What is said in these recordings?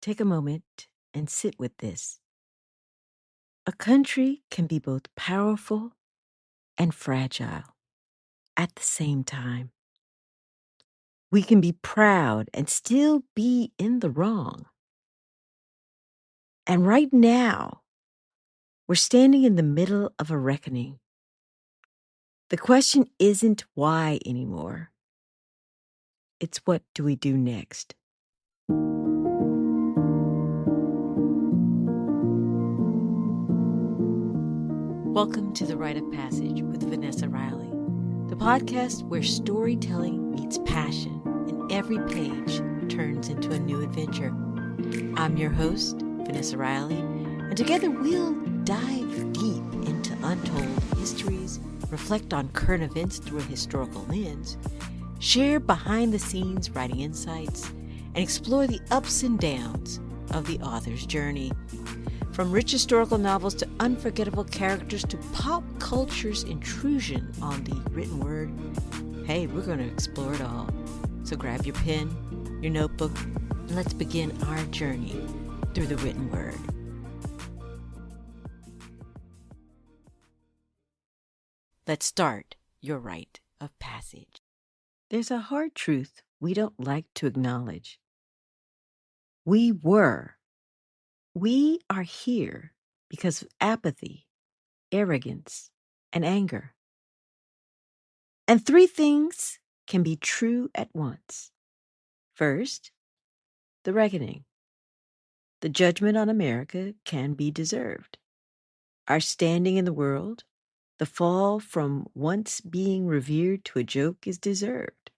Take a moment and sit with this. A country can be both powerful and fragile at the same time. We can be proud and still be in the wrong. And right now, we're standing in the middle of a reckoning. The question isn't why anymore. It's what do we do next? Welcome to The Rite of Passage with Vanessa Riley, the podcast where storytelling meets passion and every page turns into a new adventure. I'm your host, Vanessa Riley, and together we'll dive deep into untold histories, reflect on current events through a historical lens, share behind-the-scenes writing insights, and explore the ups and downs of the author's journey. From rich historical novels to unforgettable characters to pop culture's intrusion on the written word, hey, we're going to explore it all. So grab your pen, your notebook, and let's begin our journey through the written word. Let's start your rite of passage. There's a hard truth we don't like to acknowledge. We are here because of apathy, arrogance, and anger. And three things can be true at once. First, the reckoning. The judgment on America can be deserved. Our standing in the world, the fall from once being revered to a joke is deserved.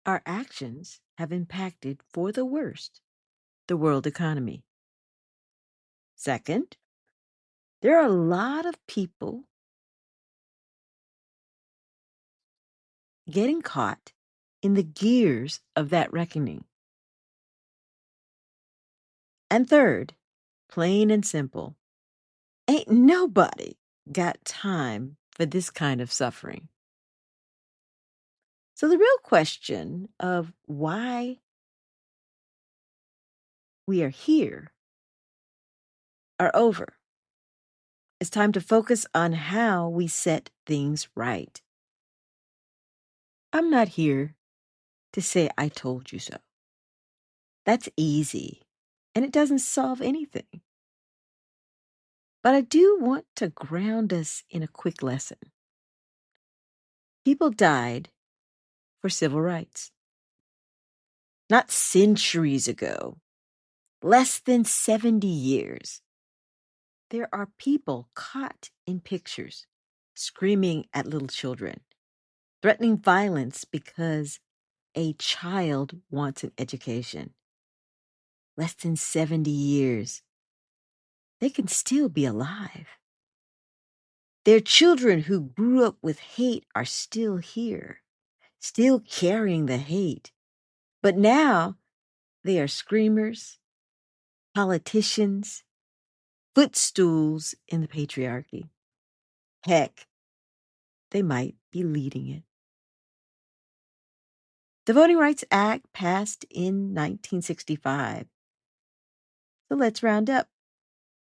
Our actions have impacted for the worst the world economy. Second, there are a lot of people getting caught in the gears of that reckoning. And third, plain and simple, ain't nobody got time for this kind of suffering. So the real question of why we are here are over. It's time to focus on how we set things right. I'm not here to say I told you so. That's easy, and it doesn't solve anything. But I do want to ground us in a quick lesson. People died for civil rights. Not centuries ago, less than 70 years. There are people caught in pictures, screaming at little children, threatening violence because a child wants an education. Less than 70 years. They can still be alive. Their children who grew up with hate are still here, still carrying the hate. But now they are screamers, politicians, footstools in the patriarchy. Heck, they might be leading it. The Voting Rights Act passed in 1965. So let's round up.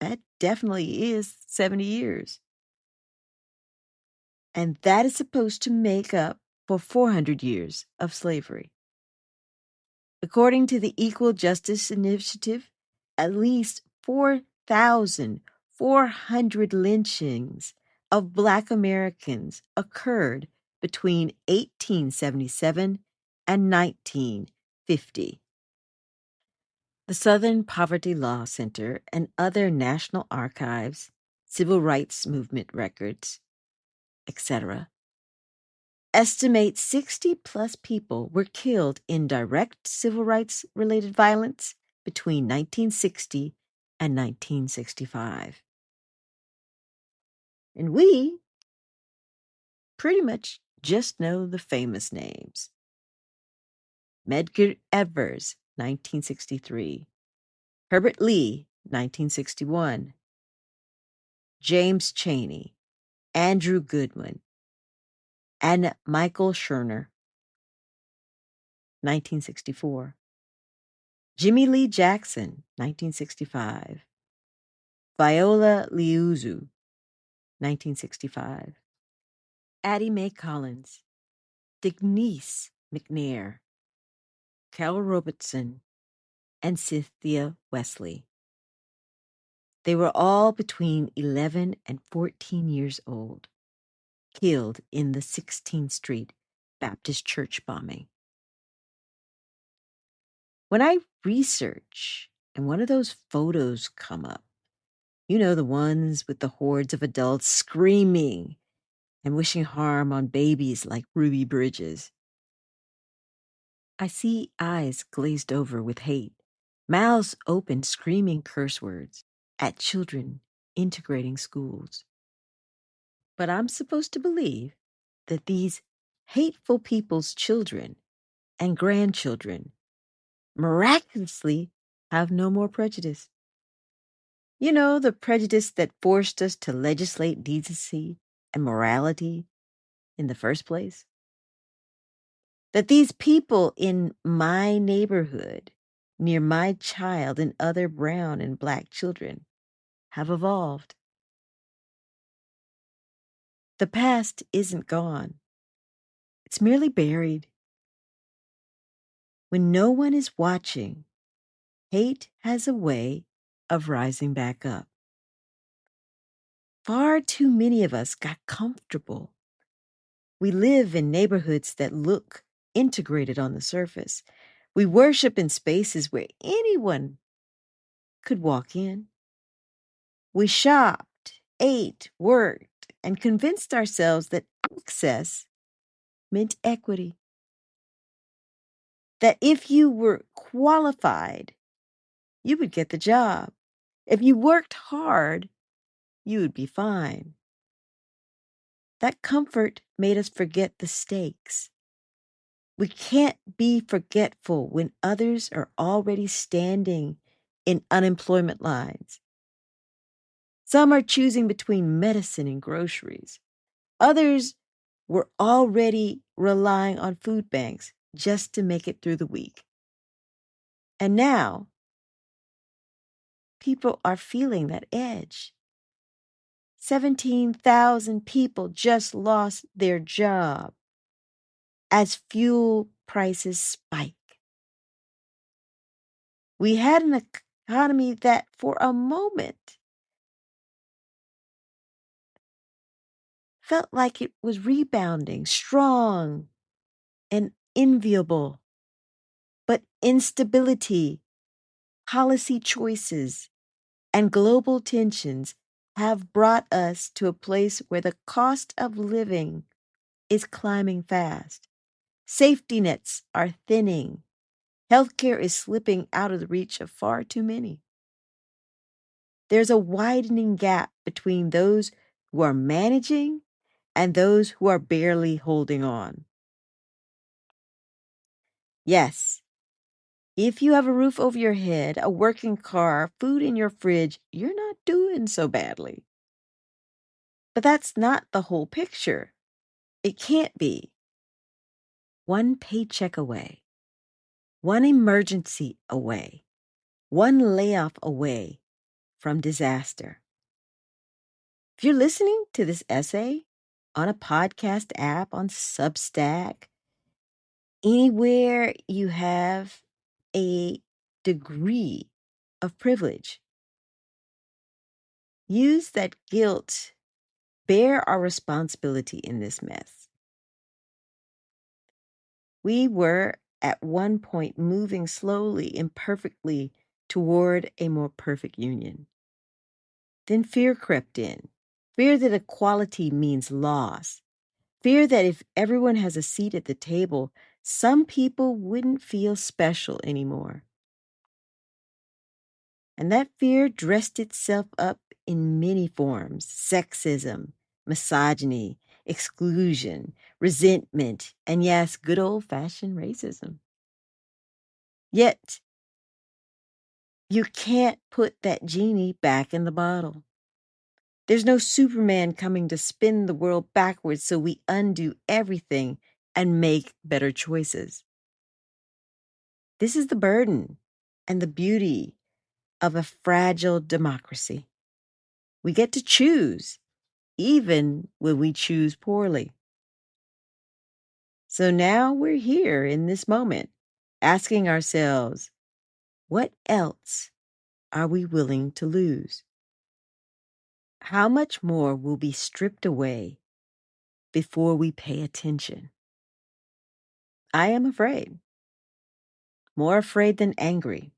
That definitely is 70 years. And that is supposed to make up for 400 years of slavery. According to the Equal Justice Initiative, at least 4,400 lynchings of Black Americans occurred between 1877 and 1950. The Southern Poverty Law Center and other national archives, civil rights movement records, etc., estimate 60-plus people were killed in direct civil rights-related violence between 1960 and 1965. And we pretty much just know the famous names. Medgar Evers, 1963. Herbert Lee, 1961. James Chaney, Andrew Goodwin, and Michael Sherner, 1964. Jimmy Lee Jackson, 1965. Viola Liuzzu, 1965. Addie Mae Collins, Denise McNair, Carol Robertson, and Cynthia Wesley. They were all between 11 and 14 years old, killed in the 16th Street Baptist Church bombing. When I research and one of those photos come up, you know, the ones with the hordes of adults screaming and wishing harm on babies like Ruby Bridges, I see eyes glazed over with hate, mouths open screaming curse words at children integrating schools. But I'm supposed to believe that these hateful people's children and grandchildren miraculously have no more prejudice. You know, the prejudice that forced us to legislate decency and morality in the first place? That these people in my neighborhood, near my child and other brown and black children, have evolved. The past isn't gone. It's merely buried. When no one is watching, hate has a way of rising back up. Far too many of us got comfortable. We live in neighborhoods that look integrated on the surface. We worship in spaces where anyone could walk in. We shopped, ate, worked, and convinced ourselves that access meant equity. That if you were qualified, you would get the job. If you worked hard, you would be fine. That comfort made us forget the stakes. We can't be forgetful when others are already standing in unemployment lines. Some are choosing between medicine and groceries. Others were already relying on food banks just to make it through the week. And now, people are feeling that edge. 17,000 people just lost their job as fuel prices spike. We had an economy that, for a moment, felt like it was rebounding, strong and enviable. But instability, policy choices, and global tensions have brought us to a place where the cost of living is climbing fast. Safety nets are thinning. Healthcare is slipping out of the reach of far too many. There's a widening gap between those who are managing and those who are barely holding on. Yes, if you have a roof over your head, a working car, food in your fridge, you're not doing so badly. But that's not the whole picture. It can't be. One paycheck away, one emergency away, one layoff away from disaster. If you're listening to this essay on a podcast app, on Substack, anywhere you have a degree of privilege, use that guilt, bear our responsibility in this mess. We were at one point moving slowly, imperfectly toward a more perfect union. Then fear crept in. Fear that equality means loss. Fear that if everyone has a seat at the table, some people wouldn't feel special anymore. And that fear dressed itself up in many forms: sexism, misogyny, exclusion, resentment, and yes, good old-fashioned racism. Yet, you can't put that genie back in the bottle. There's no Superman coming to spin the world backwards so we undo everything and make better choices. This is the burden and the beauty of a fragile democracy. We get to choose, even when we choose poorly. So now we're here in this moment, asking ourselves, what else are we willing to lose? How much more will be stripped away before we pay attention? I am afraid, more afraid than angry.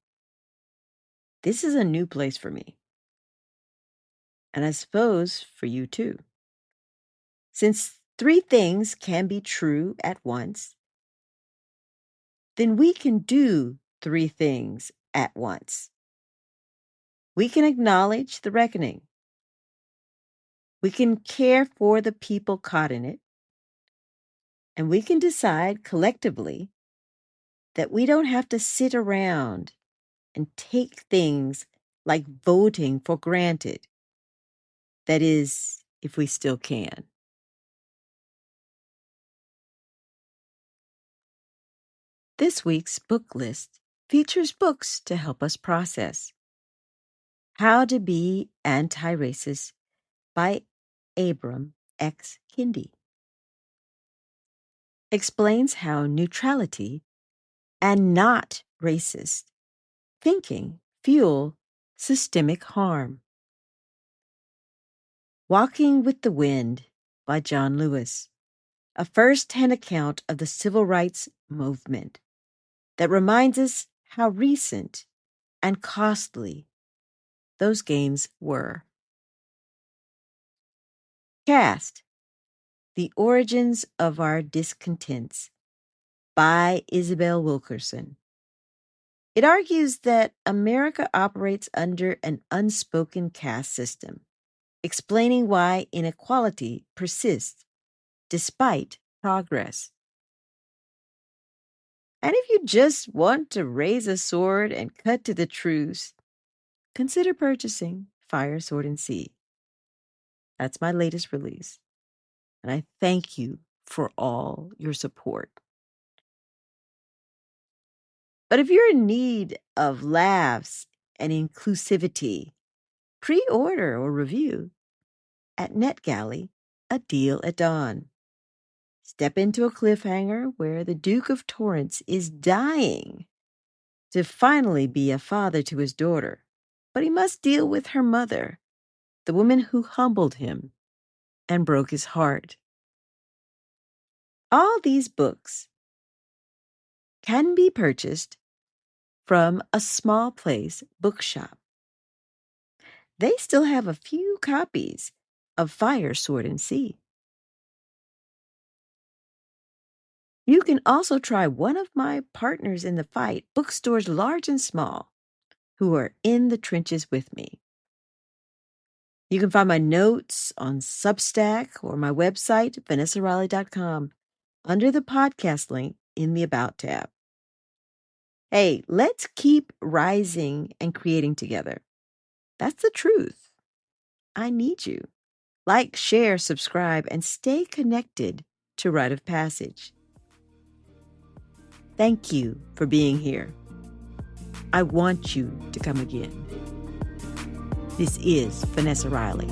This is a new place for me, and I suppose for you too. Since three things can be true at once, then we can do three things at once. We can acknowledge the reckoning. We can care for the people caught in it. And we can decide collectively that we don't have to sit around and take things like voting for granted. That is, if we still can. This week's book list features books to help us process. How to Be Anti-Racist by Abram X. Kendi explains how neutrality and not racist thinking fuel systemic harm. Walking with the Wind by John Lewis, a first-hand account of the civil rights movement that reminds us how recent and costly those gains were. Caste, The Origins of Our Discontents by Isabel Wilkerson. It argues that America operates under an unspoken caste system, explaining why inequality persists despite progress. And if you just want to raise a sword and cut to the truth, consider purchasing Fire, Sword, and Sea. That's my latest release, and I thank you for all your support. But if you're in need of laughs and inclusivity, pre-order or review at NetGalley, A Deal at Dawn. Step into a cliffhanger where the Duke of Torrance is dying to finally be a father to his daughter, but he must deal with her mother, the woman who humbled him and broke his heart. All these books can be purchased from A Small Place bookshop. They still have a few copies of Fire, Sword, and Sea. You can also try one of my partners in the fight, bookstores large and small, who are in the trenches with me. You can find my notes on Substack or my website, vanessariley.com, under the podcast link in the About tab. Hey, let's keep rising and creating together. That's the truth. I need you. Like, share, subscribe, and stay connected to Rite of Passage. Thank you for being here. I want you to come again. This is Vanessa Riley.